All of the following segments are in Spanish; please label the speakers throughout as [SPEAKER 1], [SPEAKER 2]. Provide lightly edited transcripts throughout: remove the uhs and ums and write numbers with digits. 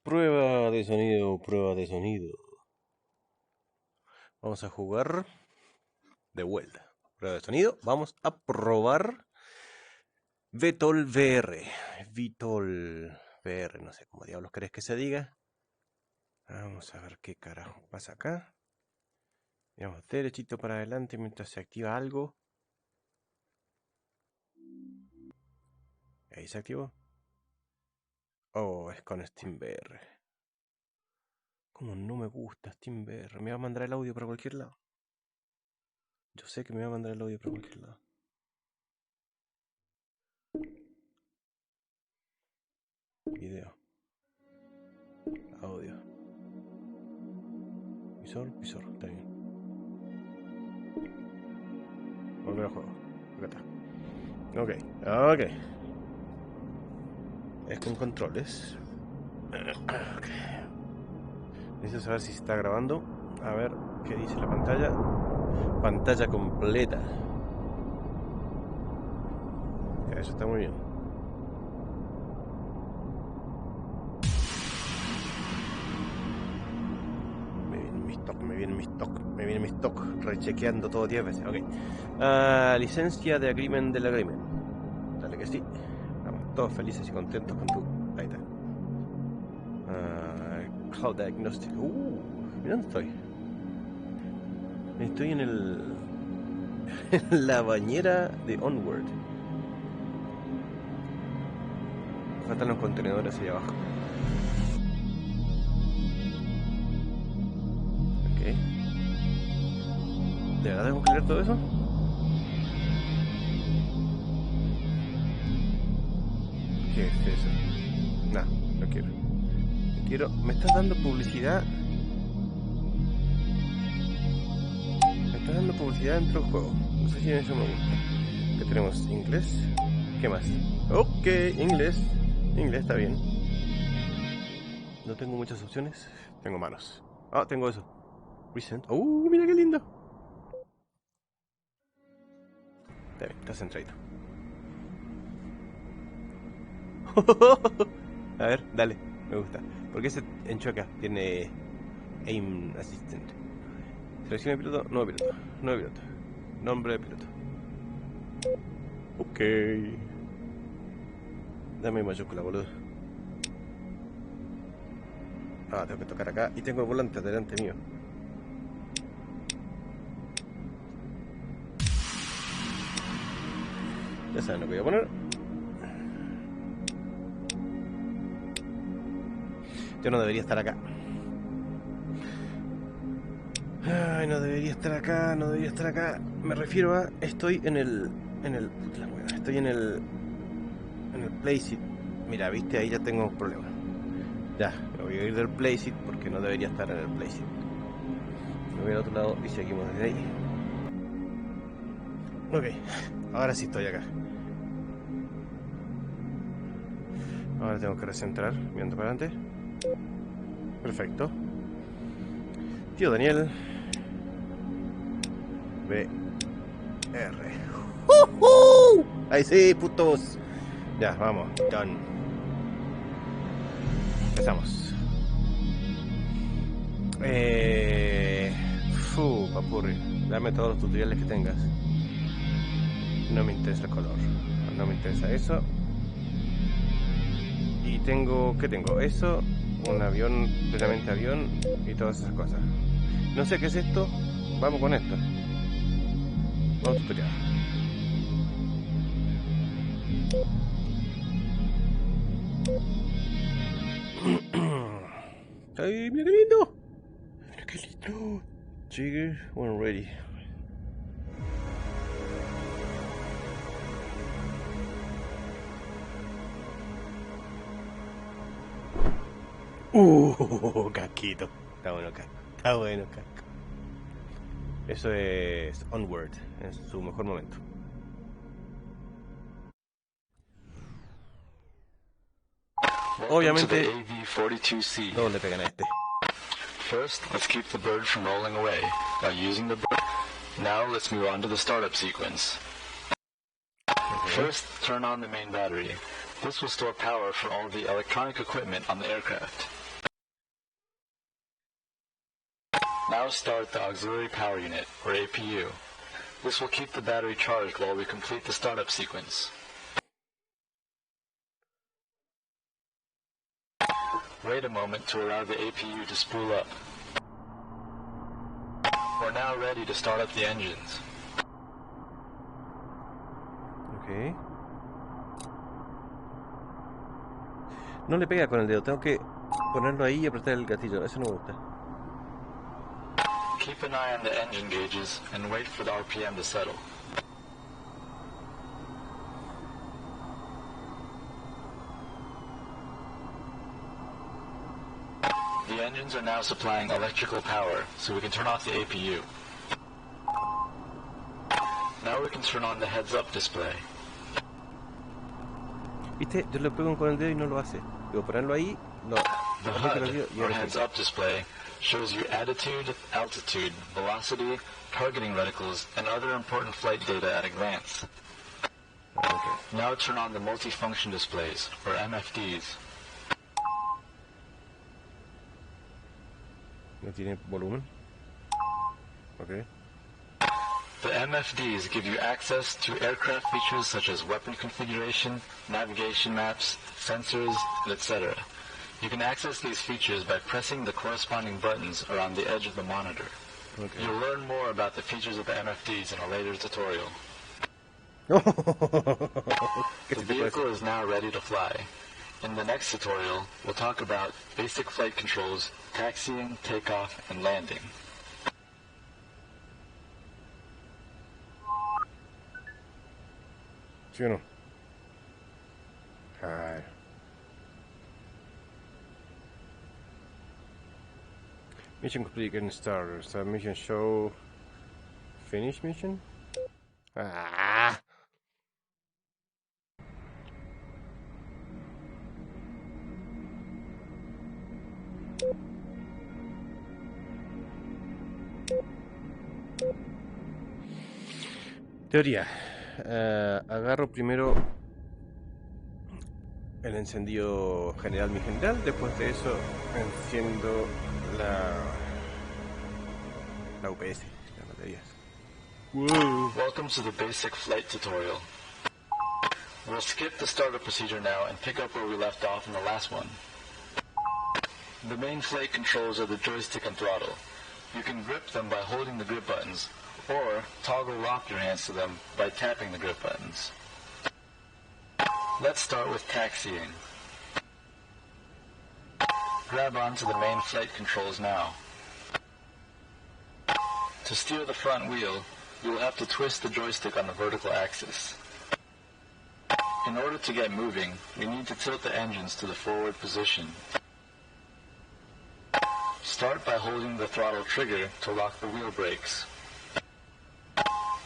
[SPEAKER 1] Prueba de sonido, prueba de sonido. Vamos a jugar de vuelta. Prueba de sonido. Vamos a probar VTol VR. VTol VR, no sé cómo diablos querés que se diga. Vamos a ver qué carajo pasa acá. Vamos derechito para adelante mientras se activa algo. Ahí se activó. Oh, es con SteamVR. Como no me gusta SteamVR. Me va a mandar el audio para cualquier lado. Yo sé que me va a mandar el audio para cualquier lado. Video. Audio. Visor, está bien. Volver al juego. Acá está. Ok. Es con controles. Ok. Necesito saber si se está grabando. A ver qué dice la pantalla. Pantalla completa. Ya, eso está muy bien. Me viene mi stock. Rechequeando todo 10 veces. Ok. Licencia de agreement del agreement. Dale que sí. Estamos todos felices y contentos con tu. Ahí está. Cloud Diagnostic. Mira dónde estoy. Estoy en en la bañera de Onward. Faltan los contenedores ahí abajo. Ok. ¿De verdad tengo que leer todo eso? ¿Qué es eso? No quiero. ¿Me estás dando publicidad? Me estás dando publicidad dentro del juego. No sé si eso me gusta. ¿Qué tenemos? ¿Inglés? ¿Qué más? Ok, inglés. Inglés está bien. No tengo muchas opciones. Tengo manos. Tengo eso. Recent. Mira qué lindo. Está bien, está centradito. A ver, dale. Me gusta. ¿Por qué se enchoca? Tiene aim assistant. Selecciona piloto. Nuevo piloto. Nombre de piloto. Ok. Dame mayúscula, boludo. Tengo que tocar acá. Y tengo el volante delante mío. Ya saben lo que voy a poner. Yo no debería estar acá. Ay, no debería estar acá. Me refiero a... Estoy en el... Estoy en el playseat. Mira, viste, ahí ya tengo un problema. Ya, me voy a ir del playseat porque no debería estar en el playseat. Me voy al otro lado y seguimos desde ahí. Ok, ahora sí estoy acá. Ahora tengo que recentrar, mirando para adelante. Perfecto. Tío Daniel. VR. Ahí sí, putos. Ya, vamos. Done. Empezamos. Papurri. Dame todos los tutoriales que tengas. No me interesa el color. No me interesa eso. Y tengo... ¿Qué tengo? Eso, un avión, plenamente avión y todas esas cosas. No sé qué es esto. Vamos con esto. Vamos a tutorial. ¡Ay, mira qué lindo! ¡Mira qué lindo! Trigger, when ready. Casquito. Está bueno, casco. Eso es Onward, en su mejor momento. Obviamente, no le pegan a este.
[SPEAKER 2] First, let's keep the bird from rolling away by using the bird. Now let's move on to the startup sequence. First, turn on the main battery. This will store power for all the electronic equipment on the aircraft. Now start the auxiliary power unit, or APU. This will keep the battery charged while we complete the startup sequence. Wait a moment to allow the APU to spool up. We're now ready to start up the engines.
[SPEAKER 1] Ok. No le pega con el dedo, tengo que ponerlo ahí y apretar el gatillo, eso no me gusta.
[SPEAKER 2] Keep an eye on the engine gauges and wait for the RPM to settle. The engines are now supplying electrical power, so we can turn off the APU. Now we can turn on the heads-up display.
[SPEAKER 1] ¿Viste? Yo le pego con el dedo y no lo hace. Debo ponerlo ahí, no.
[SPEAKER 2] The HUD, or heads-up display, shows you attitude, altitude, velocity, targeting reticles, and other important flight data at a glance.
[SPEAKER 1] Okay.
[SPEAKER 2] Now turn on the multifunction displays, or MFDs.
[SPEAKER 1] No tiene volumen. Okay.
[SPEAKER 2] The MFDs give you access to aircraft features such as weapon configuration, navigation maps, sensors, etc. You can access these features by pressing the corresponding buttons around the edge of the monitor.
[SPEAKER 1] Okay.
[SPEAKER 2] You'll learn more about the features of the MFDs in a later tutorial. The vehicle is now ready to fly. In the next tutorial, we'll talk about basic flight controls, taxiing, takeoff, and landing.
[SPEAKER 1] ¿Sí o no? Ay. Mission complete, getting started. Start mission show. Finish mission? Ah. Teoría. Agarro primero el encendido general, mi general. Después de eso enciendo la UPS, las baterías. Whoa.
[SPEAKER 2] Welcome to the basic flight tutorial. We'll skip the startup procedure now and pick up where we left off in the last one. The main flight controls are the joystick and throttle. You can grip them by holding the grip buttons, or toggle lock your hands to them by tapping the grip buttons. Let's start with taxiing. Grab onto the main flight controls now. To steer the front wheel, you will have to twist the joystick on the vertical axis. In order to get moving, we need to tilt the engines to the forward position. Start by holding the throttle trigger to lock the wheel brakes.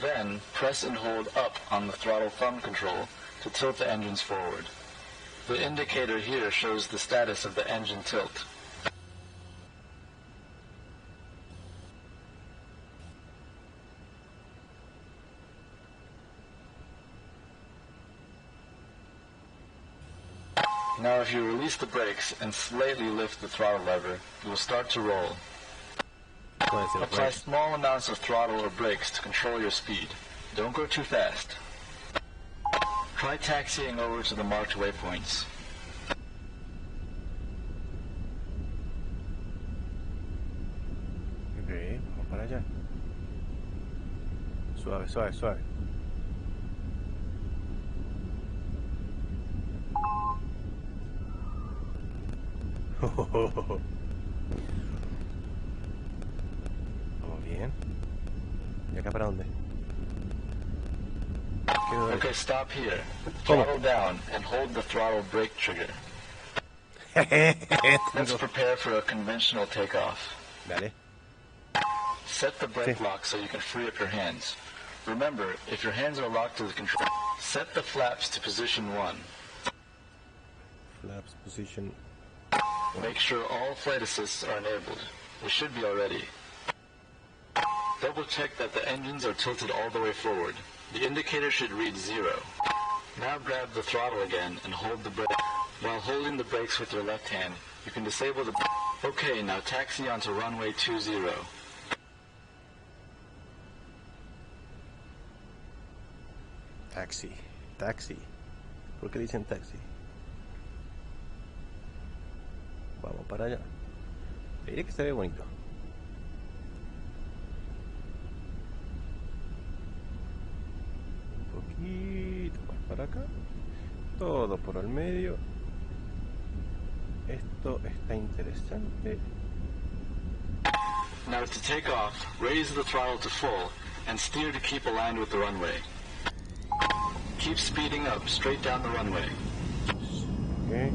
[SPEAKER 2] Then, press and hold up on the throttle thumb control to tilt the engines forward. The indicator here shows the status of the engine tilt. Now if you release the brakes and slightly lift the throttle lever, you will start to roll. Apply small amounts of throttle or brakes to control your speed. Don't go too fast. Try taxiing over to the marked waypoints.
[SPEAKER 1] Ok, vamos para allá. Suave, suave, suave. Vamos bien. ¿Y acá para dónde?
[SPEAKER 2] Okay, stop here. Throttle down and hold the throttle brake trigger. Let's prepare for a conventional takeoff.
[SPEAKER 1] Dale.
[SPEAKER 2] Set the brake lock so you can free up your hands. Remember, if your hands are locked to the control, set the flaps to position 1.
[SPEAKER 1] Flaps position.
[SPEAKER 2] Make sure all flight assists are enabled. They should be already. Double check that the engines are tilted all the way forward. The indicator should read 0. Now grab the throttle again and hold the brake. While holding the brakes with your left hand, you can disable the... Okay, now taxi onto runway 20.
[SPEAKER 1] Taxi. Taxi. ¿Por qué dicen taxi? Vamos para allá. Te diré que se ve bonito. Un poquito más para acá. Todo por el medio. Esto está interesante.
[SPEAKER 2] Now to take off, raise the throttle to full and steer to keep aligned with the runway. Keep speeding up straight down the runway.
[SPEAKER 1] Okay.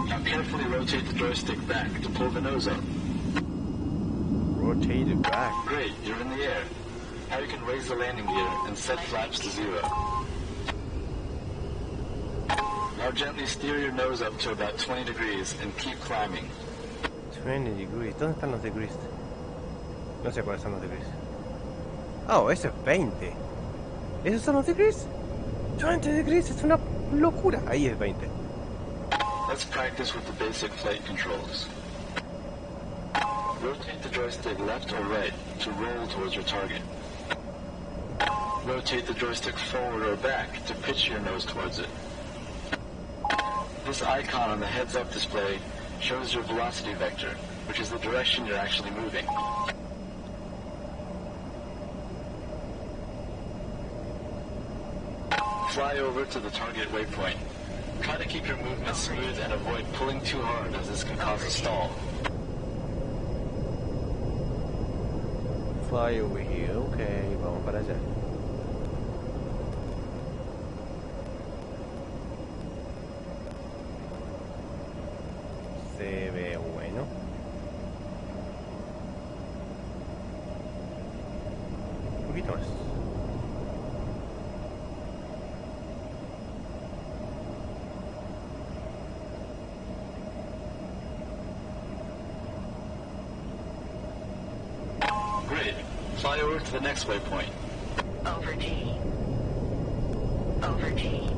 [SPEAKER 2] Now carefully rotate the joystick back to pull the nose up.
[SPEAKER 1] Rotate it back.
[SPEAKER 2] Great, you're in the air. Now you can raise the landing gear and set flaps to 0. Now gently steer your nose up to about 20 degrees and keep climbing.
[SPEAKER 1] 20 degrees. ¿Dónde están los degrees? No sé cuáles son los degrees. Oh, ese es 20. ¿Esos son los degrees? 20 degrees, es una locura. Ahí es 20.
[SPEAKER 2] Let's practice with the basic flight controls. Rotate the joystick left or right to roll towards your target. Rotate the joystick forward or back to pitch your nose towards it. This icon on the heads-up display shows your velocity vector, which is the direction you're actually moving. Fly over to the target waypoint. Try to keep your movement smooth and avoid pulling too hard, as this can cause a stall.
[SPEAKER 1] Fly over here, ok, vamos para allá. Se ve bueno. Un poquito más.
[SPEAKER 2] Great. Fly over to the next waypoint.
[SPEAKER 3] Over T. Over T.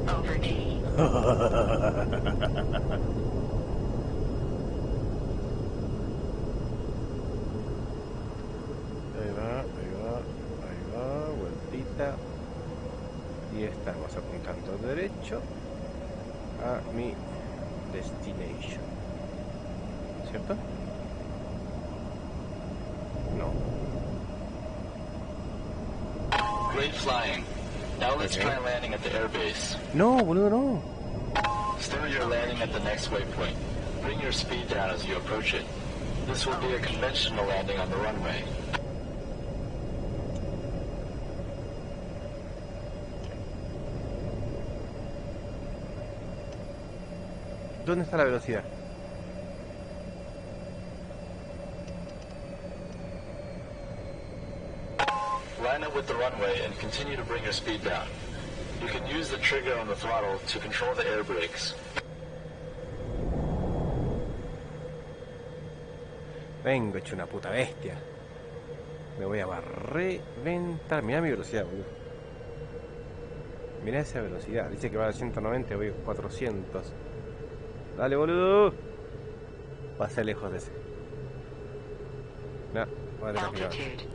[SPEAKER 3] Over T.
[SPEAKER 1] Ahí va, vueltita. Y estamos apuntando derecho a mi destination. ¿Cierto? No.
[SPEAKER 2] Great flying. Now let's
[SPEAKER 1] Okay.
[SPEAKER 2] try landing at the airbase.
[SPEAKER 1] No, boludo, no.
[SPEAKER 2] Start your landing at the next waypoint. Bring your speed down as you approach it. This will be a conventional landing on the runway.
[SPEAKER 1] ¿Dónde está la velocidad?
[SPEAKER 2] Line up with the runway and continue to bring your speed down. You can use the trigger on the throttle to control the air brakes.
[SPEAKER 1] Vengo hecho una puta bestia. Me voy a reventar. Mirá mi velocidad, boludo. Mirá esa velocidad. Dice que va a 190, voy a 400. Dale, boludo. Pasé lejos de ese. No, voy a tener que llevar.
[SPEAKER 3] Altitude.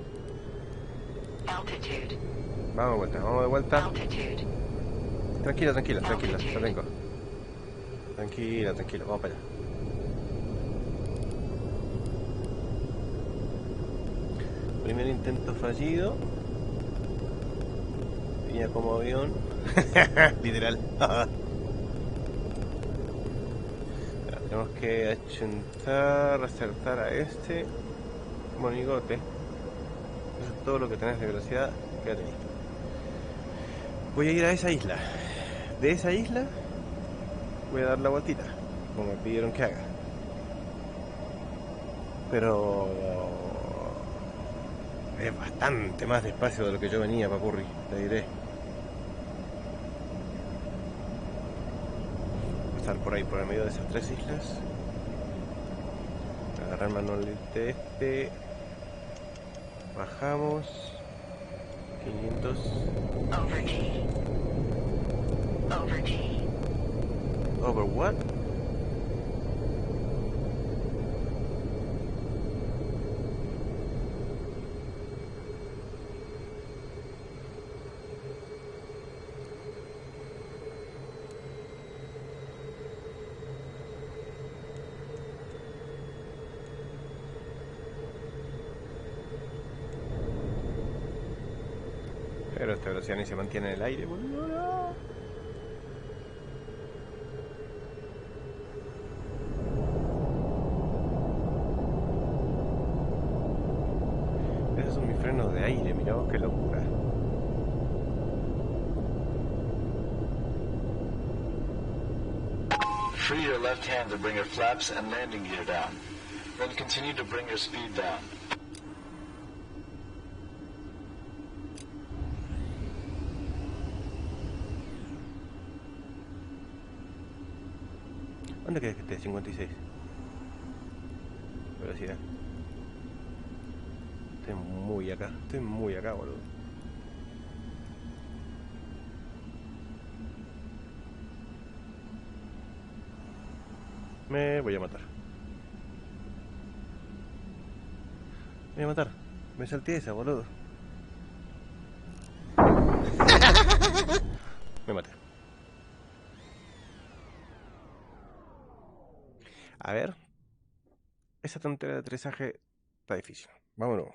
[SPEAKER 3] Altitude.
[SPEAKER 1] Vamos de vuelta, vamos de vuelta.
[SPEAKER 3] Altitude.
[SPEAKER 1] Tranquila, tranquila, tranquila, ya vengo. Tranquila, tranquila, vamos para allá. Primer intento fallido. Venía como avión. Literal. Tenemos que achuntar, acertar a este monigote. Eso es todo lo que tenés de velocidad. Quédate ahí. Voy a ir a esa isla. De esa isla voy a dar la vueltita, como me pidieron que haga. Pero es bastante más despacio de lo que yo venía, papurri, te diré. Pasar por ahí, por el medio de esas tres islas. Agarrar el manual de este. Bajamos. 500.
[SPEAKER 3] Over T. Over T.
[SPEAKER 1] Over what? Pero esta velocidad ni se mantiene en el aire, boludo. No. Esos son mis frenos de aire, mirá vos qué locura.
[SPEAKER 2] Free your left hand to bring your flaps and landing gear down. Then continue to bring your speed down.
[SPEAKER 1] ¿Dónde querés que esté? 56. Velocidad. Estoy muy acá, boludo. Me voy a matar. Me voy a matar. Me salté esa, boludo. Me maté. A ver. Esa tontera de aterrizaje está difícil. Vámonos.